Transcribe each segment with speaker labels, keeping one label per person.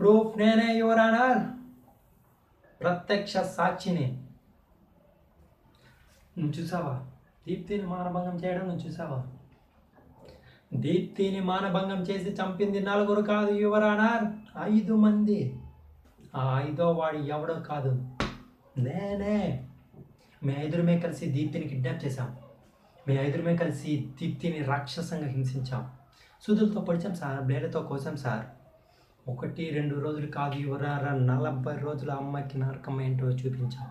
Speaker 1: Proof నేనే your honour, ప్రత్యక్ష సాక్షిని. నువ్వు చూసావా దీప్తిని మానభంగం చేయడం? నువ్వు చూసావా? దీప్తిని మానభంగం చేసి చంపింది 4 కాదు యువర్ ఆనర్, 5 మంది. ఆ 5వ వాడు ఎవడో కాదు, నేనే. మీ 5 కలిసి దీప్తిని కిడ్నాప్ చేశాం. మీ 5 కలిసి దీప్తిని రాక్షసంగా హింసించాం. సూదులతో పొడిచాం సార్, బ్లేడ్లతో కోసాం సార్. 1-2 రోజులు కాదు యువరారా, 40 రోజుల అమ్మాయికి నరకం ఏంటో చూపించాం.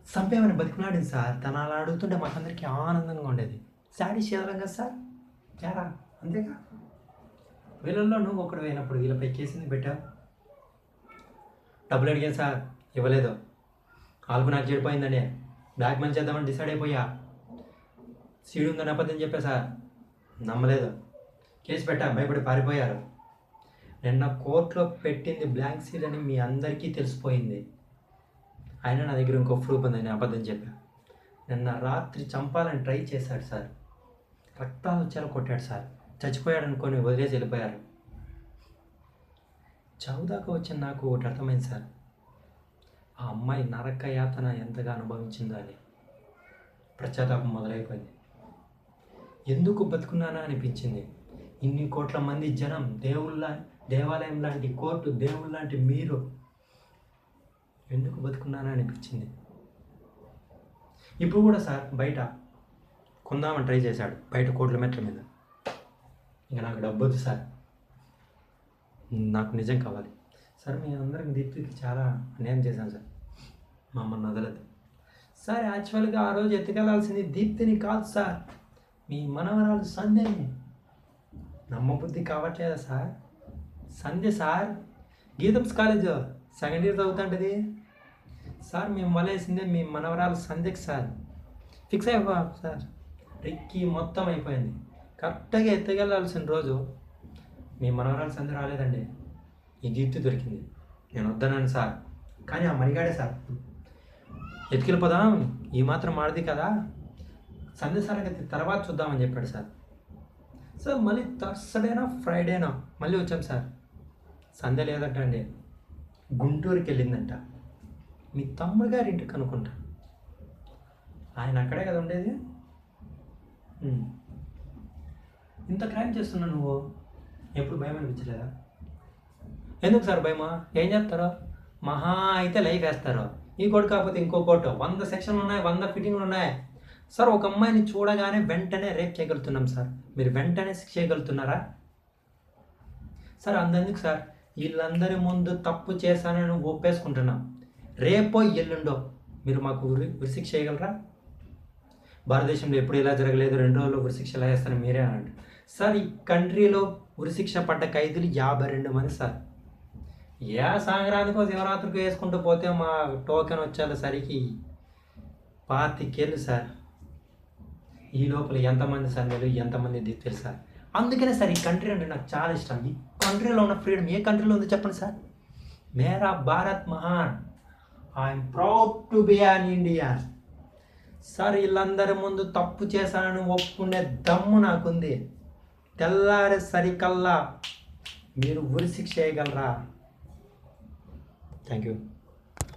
Speaker 1: సంపేమని బతికులాడింది సార్. తను అలా అడుగుతుంటే మాకందరికీ ఆనందంగా ఉండేది. శాడీ చేయాలం కదా సార్, చారా అంతేగా. వీళ్ళల్లో నువ్వు ఒకడు అయినప్పుడు వీళ్ళపై కేసుని పెట్టావు. డబ్బులు అడిగాను సార్, ఇవ్వలేదు. ఆల్బు నాకు చెడిపోయిందని బ్లాక్ మెయిల్ చేద్దామని డిసైడ్ అయిపోయా. సీడ్ ఉందని అబద్ధం చెప్పా సార్, నమ్మలేదు. కేసు పెట్టా, భయపడి పారిపోయారు. నిన్న కోర్టులో పెట్టింది బ్లాంక్ సీడ్ అని మీ అందరికీ తెలిసిపోయింది. అయినా నా దగ్గర ఇంకో ప్రూఫ్ ఉందని అబద్ధం చెప్పా. నిన్న రాత్రి చంపాలని ట్రై చేశాడు సార్, రక్తాలు వచ్చేలా కొట్టాడు సార్. చచ్చిపోయాడు అనుకొని వదిలేసి వెళ్ళిపోయారు. చౌదాకా వచ్చిన నాకు ఒకటి అర్థమైంది సార్, ఆ అమ్మాయి నరక యాతన ఎంతగా అనుభవించిందో అని. పశ్చాత్తాపం మొదలైపోయింది. ఎందుకు బతుకున్నానా అనిపించింది. ఇన్ని కోట్ల మంది జనం, దేవాలయం లాంటి కోర్టు, దేవుళ్ళ లాంటి మీరు, ఎందుకు బతుకున్నానా అనిపించింది. ఇప్పుడు కూడా సార్ బయట కొందామని ట్రై చేశాడు, బయట కోట్ల మెట్ల మీద. ఇంకా నాకు డబ్బు వద్దు సార్, నాకు నిజం కావాలి సార్. మీ అందరికి దీప్తికి చాలా అన్యాయం చేశాను సార్, మమ్మల్ని వదలదు సార్. యాక్చువల్గా ఆ రోజు ఎత్తుకెళ్లాల్సింది దీప్తిని కాదు సార్, మీ మనవరాలు సంధ్యని. నమ్మబుద్ధి కావట్లేదా sir? Sandhya sir, GITAM's college second year చదువుతుంటుంది సార్. మేము వలేసిందే మీ మనవరాలు సంధ్యకి సార్. ఫిక్స్ అయిపో సార్. రెక్కి మొత్తం అయిపోయింది. కరెక్ట్గా ఎత్తుకెళ్ళాల్సిన రోజు మీ మనవరాలు సంధ్య రాలేదండి, ఈ దీప్తి దొరికింది. నేను వద్దన్నాను సార్, కానీ ఆ మరిగాడే సార్ ఎత్తుకెళ్ళిపోదాం, ఈ మాత్రం మాడది కదా, సంధ్య సంగతి తర్వాత చూద్దామని చెప్పాడు సార్. సార్ మళ్ళీ థర్స్డేనా ఫ్రైడేనా మళ్ళీ వచ్చాం సార్. సంధ్య లేదంట అండి, గుంటూరుకి వెళ్ళిందంట. మీ తమ్ముడు గారి ఇంటికి అనుకుంటా, ఆయన అక్కడే కదా ఉండేది. ఇంత క్రైమ్ చేస్తున్నా నువ్వు, ఎప్పుడు భయం అనిపించలేదా? ఎందుకు సార్ భయమా? ఏం చేస్తారో, మహా అయితే లైఫ్ వేస్తారు. ఈ కోర్టు కాకపోతే ఇంకో కోర్టు, 100 సెక్షన్లు ఉన్నాయి, 100 ఫిట్టింగ్లు ఉన్నాయి సార్. ఒక అమ్మాయిని చూడగానే వెంటనే రేప్ చేయగలుగుతున్నాం సార్, మీరు వెంటనే శిక్ష చేయగలుగుతున్నారా సార్? అంతెందుకు సార్, వీళ్ళందరి ముందు తప్పు చేశానని ఒప్పేసుకుంటున్నాం. రేపో ఎల్లుండో మీరు మాకు ఉరిశిక్ష చేయగలరా? భారతదేశంలో ఎప్పుడు ఇలా జరగలేదు, 2 రోజుల్లో ఉరిశిక్ష ఎలా వేస్తారని మీరే అనండి సార్. ఈ కంట్రీలో ఉరిశిక్ష పడ్డ ఖైదీలు 52 మంది సార్. ఏ సంక్రాంతికో శివరాత్రికో వేసుకుంటూ పోతే మా టోకెన్ వచ్చేసరికి 25 ఏళ్ళు సార్. ఈ లోపల ఎంతమంది సంధ్యలు, ఎంతమంది దీప్తులు సార్. అందుకనే సార్ ఈ కంట్రీ అంటే నాకు చాలా ఇష్టం. ఈ కంట్రీలో ఉన్న ఫ్రీడమ్ ఏ కంట్రీలో ఉందో చెప్పండి సార్. మేరా భారత్ మహాన్, I'm proud to be an Indian sir. వీళ్ళందరి ముందు తప్పు చేశానని ఒప్పుకునే దమ్ము నాకుంది. తెల్లారే సరికల్లా మీరు ఉరిశిక్ష చేయగలరా? Thank you.